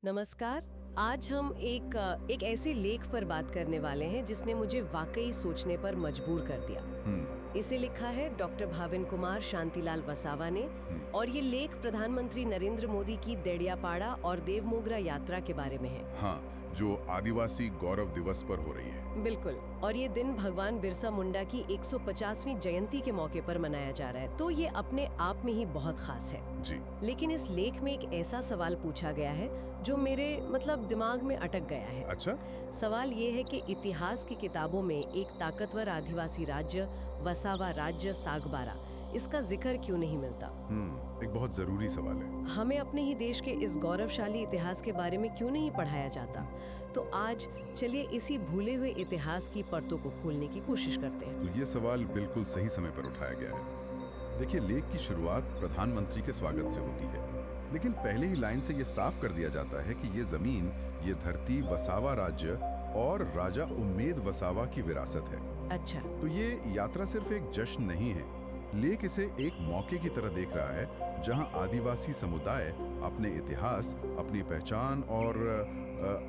नमस्कार। आज हम एक ऐसे लेख पर बात करने वाले हैं जिसने मुझे वाकई सोचने पर मजबूर कर दिया। इसे लिखा है डॉक्टर भाविन कुमार शांतिलाल वसावा ने और ये लेख प्रधानमंत्री नरेंद्र मोदी की देडियापाड़ा और देवमोगरा यात्रा के बारे में है। हाँ, जो आदिवासी गौरव दिवस पर हो रही है। बिल्कुल। और ये दिन भगवान बिरसा मुंडा की 150वीं जयंती के मौके पर मनाया जा रहा है, तो ये अपने आप में ही बहुत खास है जी। लेकिन इस लेख में एक ऐसा सवाल पूछा गया है जो मेरे दिमाग में अटक गया है। अच्छा। सवाल ये है कि इतिहास की किताबों में एक ताकतवर आदिवासी राज्य वसावा राज्य सागबारा, इसका जिक्र क्यों नहीं मिलता? एक बहुत जरूरी सवाल है। हमें अपने ही देश के इस गौरवशाली इतिहास के बारे में क्यों नहीं पढ़ाया जाता? तो आज चलिए इसी भूले हुए इतिहास की परतों को खोलने की कोशिश करते हैं। तो ये सवाल बिल्कुल सही समय पर उठाया गया है। देखिए, लेख की शुरुआत प्रधानमंत्री के स्वागत से होती है, लेकिन पहले ही लाइन से ये साफ कर दिया जाता है कि ये जमीन, ये धरती वसावा राज्य और राजा उम्मेद वसावा की विरासत है। अच्छा। तो ये यात्रा सिर्फ एक जश्न नहीं है, लेख इसे एक मौके की तरह देख रहा है जहां आदिवासी समुदाय अपने इतिहास, अपनी पहचान और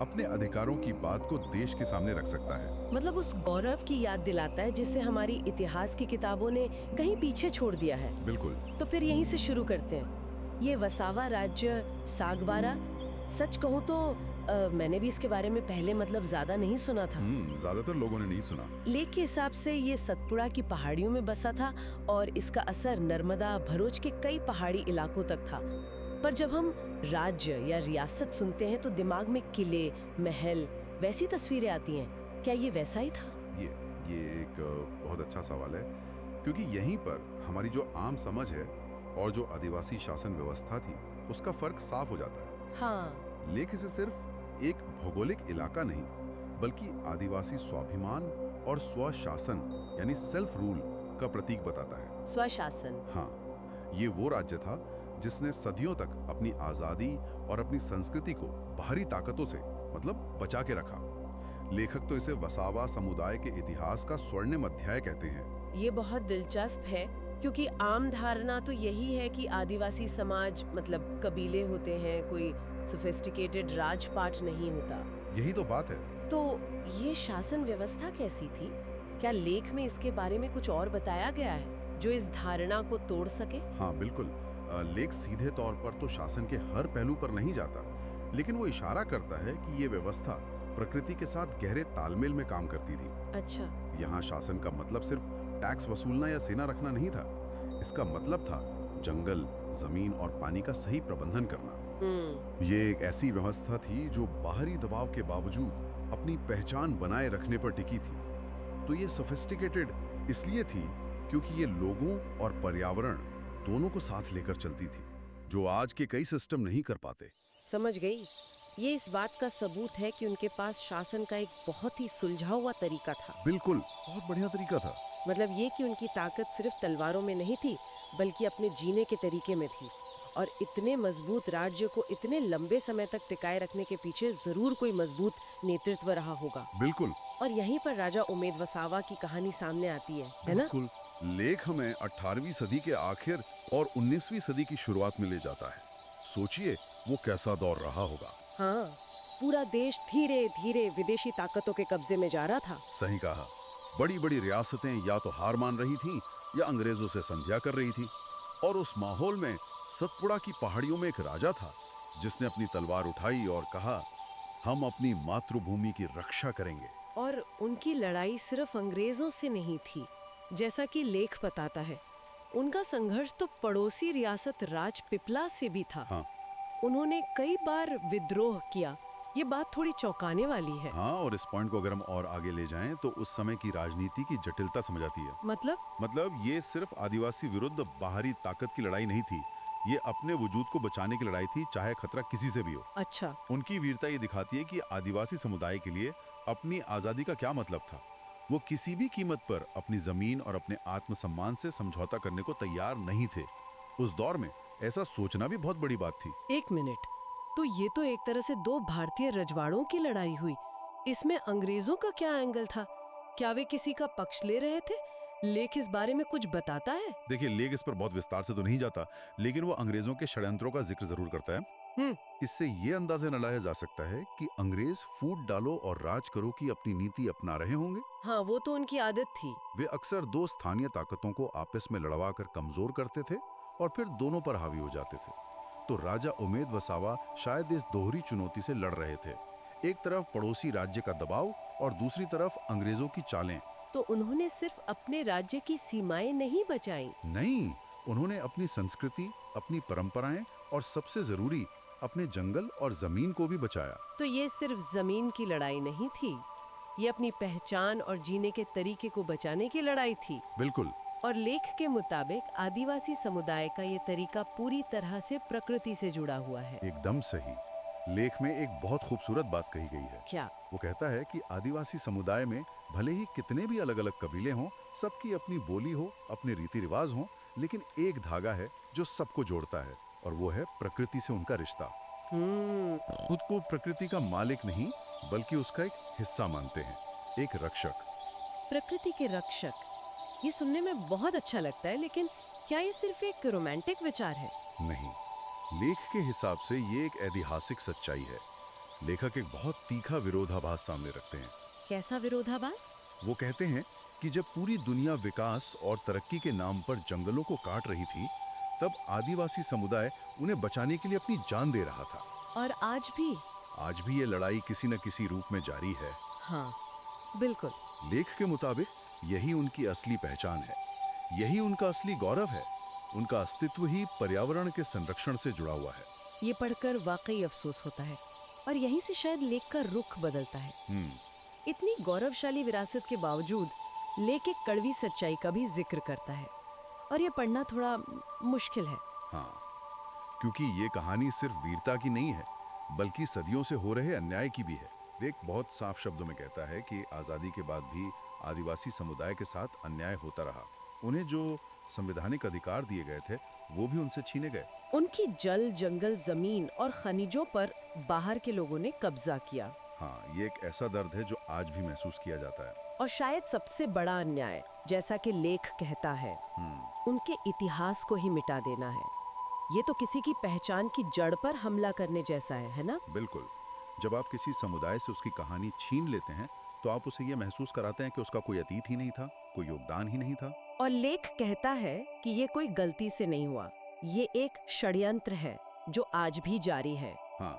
अपने अधिकारों की बात को देश के सामने रख सकता है। मतलब उस गौरव की याद दिलाता है जिसे हमारी इतिहास की किताबों ने कहीं पीछे छोड़ दिया है। बिल्कुल। तो फिर यहीं से शुरू करते हैं। ये वसावा राज्य सागबारा, सच कहूँ तो मैंने भी इसके बारे में पहले ज्यादा नहीं सुना था। ज्यादातर लोगों ने नहीं सुना। लेख के हिसाब से ये सतपुड़ा की पहाड़ियों में बसा था और इसका असर नर्मदा भरूच के कई पहाड़ी इलाकों तक था। पर जब हम राज्य या रियासत सुनते हैं तो दिमाग में किले, महल, वैसी तस्वीरें आती हैं। क्या ये वैसा ही था? ये एक बहुत अच्छा सवाल है, क्योंकि यहीं पर हमारी जो आम समझ है और जो आदिवासी शासन व्यवस्था थी उसका फर्क साफ हो जाता है। हाँ। लेख इसे सिर्फ एक भौगोलिक इलाका नहीं, बल्कि आदिवासी स्वाभिमान और स्वशासन यानी सेल्फ रूल का प्रतीक बताता है। स्वशासन। हाँ, ये वो राज्य था जिसने सदियों तक अपनी आजादी और अपनी संस्कृति को बाहरी ताकतों से बचा के रखा। लेखक तो इसे वसावा समुदाय के इतिहास का स्वर्णिम अध्याय कहते हैं। ये बहुत दिलचस्प है, क्योंकि आम धारणा तो यही है कि आदिवासी समाज कबीले होते हैं, कोई सोफिस्टिकेटेड राजपाट नहीं होता। यही तो बात है। तो ये शासन व्यवस्था कैसी थी? क्या लेख में इसके बारे में कुछ और बताया गया है जो इस धारणा को तोड़ सके? हाँ बिल्कुल। लेख सीधे तौर पर तो शासन के हर पहलू पर नहीं जाता, लेकिन वो इशारा करता है कि ये व्यवस्था प्रकृति के साथ गहरे तालमेल में काम करती थी। अच्छा। यहाँ शासन का मतलब सिर्फ टैक्स वसूलना या सेना रखना नहीं था। इसका मतलब था जंगल, जमीन और पानी का सही प्रबंधन करना। ये एक ऐसी व्यवस्था थी जो बाहरी दबाव के बावजूद अपनी पहचान बनाए रखने पर टिकी थी। तो ये सोफिस्टिकेटेड इसलिए थी क्योंकि ये लोगों और पर्यावरण दोनों को साथ लेकर चलती थी, जो आज के कई सिस्टम नहीं कर पाते। समझ गई। ये इस बात का सबूत है कि उनके पास शासन का एक बहुत ही सुलझा हुआ तरीका था। बिल्कुल, बहुत बढ़िया तरीका था। ये कि उनकी ताकत सिर्फ तलवारों में नहीं थी, बल्कि अपने जीने के तरीके में थी। और इतने मजबूत राज्य को इतने लंबे समय तक टिकाए रखने के पीछे जरूर कोई मजबूत नेतृत्व रहा होगा। बिल्कुल। और यहीं पर राजा उम्मेद वसावा की कहानी सामने आती है ना? बिल्कुल। लेख हमें 18वीं सदी के आखिर और 19वीं सदी की शुरुआत में ले जाता है। सोचिए वो कैसा दौर रहा होगा। हाँ, पूरा देश धीरे धीरे विदेशी ताकतों के कब्जे में जा रहा था। सही कहा। बड़ी बड़ी रियासतें या तो हार मान रही थीं या अंग्रेजों से संधिया कर रही थीं। और उस माहौल में सतपुड़ा की पहाड़ियों में एक राजा था जिसने अपनी तलवार उठाई और कहा, हम अपनी मातृभूमि की रक्षा करेंगे। और उनकी लड़ाई सिर्फ अंग्रेजों से नहीं थी, जैसा कि लेख बताता है। उनका संघर्ष तो पड़ोसी रियासत राजपिपला से भी था। हाँ। उन्होंने कई बार विद्रोह किया। ये बात थोड़ी चौंकाने वाली है। हाँ, और इस पॉइंट को अगर हम और आगे ले जाएं तो उस समय की राजनीति की जटिलता समझ आती है। मतलब ये सिर्फ आदिवासी विरुद्ध बाहरी ताकत की लड़ाई नहीं थी, ये अपने वजूद को बचाने की लड़ाई थी, चाहे खतरा किसी से भी हो। अच्छा। उनकी वीरता ये दिखाती है कि आदिवासी समुदाय के लिए अपनी आजादी का क्या मतलब था। वो किसी भी कीमत पर अपनी जमीन और अपने आत्मसम्मान से समझौता करने को तैयार नहीं थे। उस दौर में ऐसा सोचना भी बहुत बड़ी बात थी। एक मिनट, तो ये तो एक तरह से दो भारतीय रजवाड़ों की लड़ाई हुई। इसमें अंग्रेजों का क्या एंगल था? क्या वे किसी का पक्ष ले रहे थे? लेख इस बारे में कुछ बताता है? देखिए, लेख इस पर बहुत विस्तार से तो नहीं जाता, लेकिन वो अंग्रेजों के षड्यंत्रों का जिक्र जरूर करता है। इससे ये अंदाजा लगाया जा सकता है कि अंग्रेज फूट डालो और राज करो की अपनी नीति अपना रहे होंगे। हाँ, वो तो उनकी आदत थी। वे अक्सर दो स्थानीय ताकतों को आपस में लड़वा कर कमजोर करते थे और फिर दोनों पर हावी हो जाते थे। तो राजा उमेद वसावा शायद इस दोहरी चुनौती से लड़ रहे थे, एक तरफ पड़ोसी राज्य का दबाव और दूसरी तरफ अंग्रेजों की चालें। तो उन्होंने सिर्फ अपने राज्य की सीमाएं नहीं बचाई। नहीं, उन्होंने अपनी संस्कृति, अपनी परंपराएं और सबसे जरूरी अपने जंगल और जमीन को भी बचाया। तो ये सिर्फ जमीन की लड़ाई नहीं थी, ये अपनी पहचान और जीने के तरीके को बचाने की लड़ाई थी। बिल्कुल। और लेख के मुताबिक आदिवासी समुदाय का ये तरीका पूरी तरह से प्रकृति से जुड़ा हुआ है। एकदम सही। लेख में एक बहुत खूबसूरत बात कही गई है। क्या? वो कहता है कि आदिवासी समुदाय में भले ही कितने भी अलग अलग कबीले हों, सबकी अपनी बोली हो, अपने रीति रिवाज हों, लेकिन एक धागा है जो सबको जोड़ता है और वो है प्रकृति से उनका रिश्ता। खुद को प्रकृति का मालिक नहीं बल्कि उसका एक हिस्सा मानते हैं, एक रक्षक। प्रकृति के रक्षक, ये सुनने में बहुत अच्छा लगता है, लेकिन क्या ये सिर्फ एक रोमांटिक विचार है? नहीं, लेख के हिसाब से ये एक ऐतिहासिक सच्चाई है। लेखक एक बहुत तीखा विरोधाभास सामने रखते हैं। कैसा विरोधाभास? वो कहते हैं कि जब पूरी दुनिया विकास और तरक्की के नाम पर जंगलों को काट रही थी, तब आदिवासी समुदाय उन्हें बचाने के लिए अपनी जान दे रहा था। और आज भी ये लड़ाई किसी न किसी रूप में जारी है। हाँ, बिल्कुल। लेख के मुताबिक यही उनकी असली पहचान है, यही उनका असली गौरव है। उनका अस्तित्व ही पर्यावरण के संरक्षण से जुड़ा हुआ है। ये पढ़कर वाकई अफसोस होता है और यहीं से शायद लेख का रुख बदलता है। इतनी गौरवशाली विरासत के बावजूद लेख एक कड़वी सच्चाई का भी जिक्र करता है और ये पढ़ना थोड़ा मुश्किल है। हाँ, क्योंकि ये कहानी सिर्फ वीरता की नहीं है बल्कि सदियों से हो रहे अन्याय की भी है। लेख बहुत साफ शब्दों में कहता है कि आज़ादी के बाद भी आदिवासी समुदाय के साथ अन्याय होता रहा। उन्हें जो संवैधानिक अधिकार दिए गए थे वो भी उनसे छीने गए। उनकी जल, जंगल, जमीन और खनिजों पर बाहर के लोगों ने कब्जा किया। हाँ, ये एक ऐसा दर्द है जो आज भी महसूस किया जाता है। और शायद सबसे बड़ा अन्याय, जैसा कि लेख कहता है, उनके इतिहास को ही मिटा देना है। ये तो किसी की पहचान की जड़ पर हमला करने जैसा है ना? बिल्कुल। जब आप किसी समुदाय से उसकी कहानी छीन लेते हैं तो आप उसे ये महसूस कराते हैं कि उसका कोई अतीत ही नहीं था, कोई योगदान ही नहीं था। और लेख कहता है कि ये कोई गलती से नहीं हुआ, ये एक षड्यंत्र है जो आज भी जारी है। हाँ,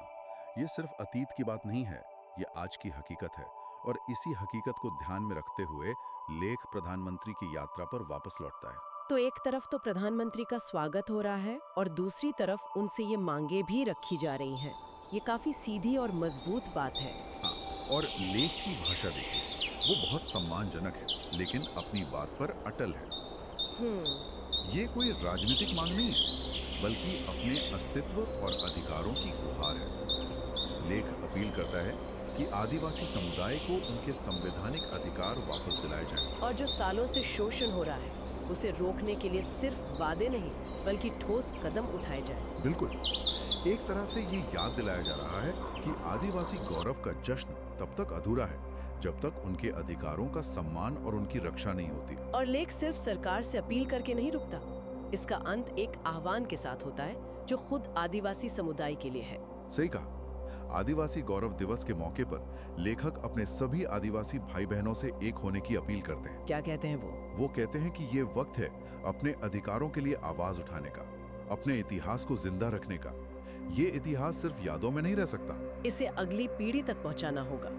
ये सिर्फ अतीत की बात नहीं है, ये आज की हकीकत है। और इसी हकीकत को ध्यान में रखते हुए लेख प्रधानमंत्री की यात्रा पर वापस लौटता है। तो एक तरफ तो प्रधानमंत्री का स्वागत हो रहा है और दूसरी तरफ उनसे ये मांगे भी रखी जा रही हैं। ये काफी सीधी और मजबूत बात है। हाँ, और लेख की भाषा देखिए, वो बहुत सम्मानजनक है लेकिन अपनी बात पर अटल है। ये कोई राजनीतिक मांग नहीं है बल्कि अपने अस्तित्व और अधिकारों की गुहार है। लेख अपील करता है कि आदिवासी समुदाय को उनके संवैधानिक अधिकार वापस दिलाए जाएं। और जो सालों से शोषण हो रहा है उसे रोकने के लिए सिर्फ वादे नहीं बल्कि ठोस कदम उठाए जाएं। बिल्कुल। एक तरह से ये याद दिलाया जा रहा है कि आदिवासी गौरव का जश्न तब तक अधूरा है जब तक उनके अधिकारों का सम्मान और उनकी रक्षा नहीं होती। और लेख सिर्फ सरकार से अपील करके नहीं रुकता, इसका अंत एक आह्वान के साथ होता है जो खुद आदिवासी समुदाय के लिए है। सही कहा। आदिवासी गौरव दिवस के मौके पर लेखक अपने सभी आदिवासी भाई बहनों से एक होने की अपील करते हैं। क्या कहते हैं वो? वो कहते हैं कि ये वक्त है अपने अधिकारों के लिए आवाज उठाने का, अपने इतिहास को जिंदा रखने का। ये इतिहास सिर्फ यादों में नहीं रह सकता, इसे अगली पीढ़ी तक पहुंचाना होगा।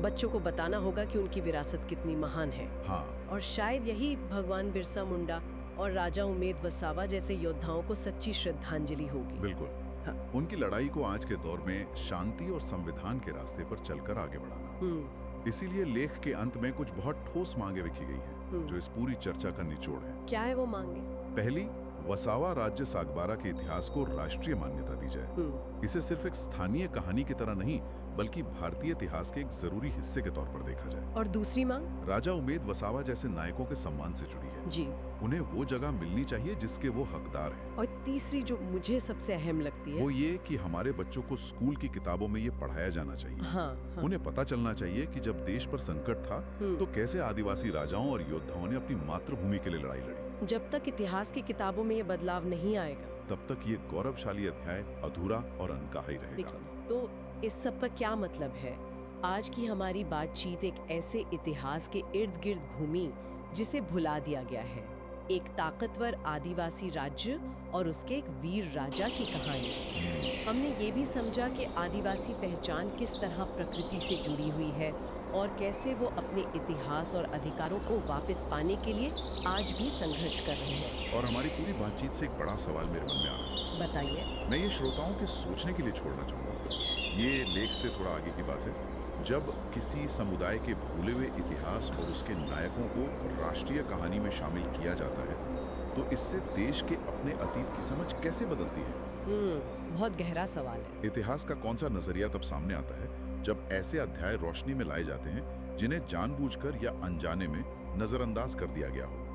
बच्चों को बताना होगा कि उनकी विरासत कितनी महान है। हाँ। और शायद यही भगवान बिरसा मुंडा और राजा उमेद वसावा जैसे योद्धाओं को सच्ची श्रद्धांजलि होगी। बिल्कुल। हाँ। उनकी लड़ाई को आज के दौर में शांति और संविधान के रास्ते पर चलकर आगे बढ़ाना। इसीलिए लेख के अंत में कुछ बहुत ठोस मांगे लिखी गई हैं, जो इस पूरी चर्चा का निचोड़ है। क्या है वो मांगे? पहली, वसावा राज्य सागबारा के इतिहास को राष्ट्रीय मान्यता दी जाए। इसे सिर्फ एक स्थानीय कहानी की तरह नहीं बल्कि भारतीय इतिहास के एक जरूरी हिस्से के तौर पर देखा जाए। और दूसरी मांग? राजा उमेद वसावा जैसे नायकों के सम्मान से जुड़ी है। जी। उन्हें वो जगह मिलनी चाहिए जिसके वो हकदार हैं। और तीसरी जो मुझे सबसे अहम लगती है वो ये कि हमारे बच्चों को स्कूल की किताबों में ये पढ़ाया जाना चाहिए। हाँ। उन्हें पता चलना चाहिए कि जब देश पर संकट था तो कैसे आदिवासी राजाओं और योद्धाओं ने अपनी मातृभूमि के लिए लड़ाई लड़ी। जब तक इतिहास की किताबों में ये बदलाव नहीं आएगा तब तक ये गौरवशाली अध्याय अधूरा और अनकहा ही रहेगा। तो इस सब का क्या मतलब है? आज की हमारी बातचीत एक ऐसे इतिहास के इर्द गिर्द घूमी जिसे भुला दिया गया है। एक ताकतवर आदिवासी राज्य और उसके एक वीर राजा की कहानी। हमने ये भी समझा कि आदिवासी पहचान किस तरह प्रकृति से जुड़ी हुई है और कैसे वो अपने इतिहास और अधिकारों को वापस पाने के लिए आज भी संघर्ष कर रहे हैं। और हमारी पूरी बातचीत से एक बड़ा सवाल मेरे मन में आ रहा है। बताइए। मैं ये श्रोताओं के सोचने के लिए छोड़ना चाहूँगा। ये लेख से थोड़ा आगे की बात है। जब किसी समुदाय के भूले हुए इतिहास और उसके नायकों को राष्ट्रीय कहानी में शामिल किया जाता है तो इससे देश के अपने अतीत की समझ कैसे बदलती है? बहुत गहरा सवाल है। इतिहास का कौन सा नजरिया तब सामने आता है जब ऐसे अध्याय रोशनी में लाए जाते हैं जिन्हें जानबूझकर या अनजाने में नजरअंदाज कर दिया गया हो।